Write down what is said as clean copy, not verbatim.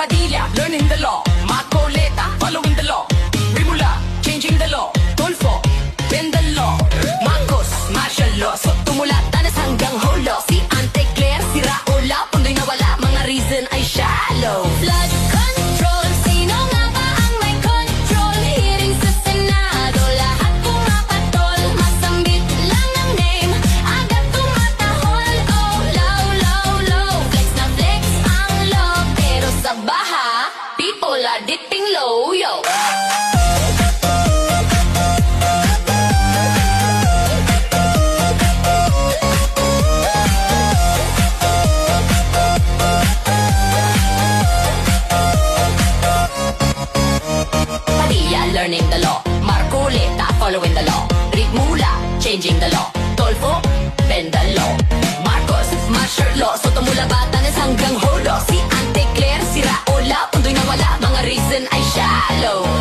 Padilla, learning the law. Macoleta, following the law. Rimula, changing the law. Tulfo, bend the law. Marcos, martial law. So tumula, tanas hanggang holo. Si Ante Claire, si Raula, pundo'y nawala. Mga reason ay shallow. Flood control, sino nga ba ang may control? Hearing sa Senado, lahat pumapatol. Masambit lang ang name, agad tumatahol. Oh, low, low, low, flex na flex ang law. Pero sa baha, people are dipping low, yo. Padilla, learning the law. Marcoleta, following the law. Ritmula, changing the law. Tolfo, bend the law. Marcos, martial law. So tumula batanes hanggang holo. Si Ante Claire, si Raula, pundo'y nawala. Mga reason ay shallow.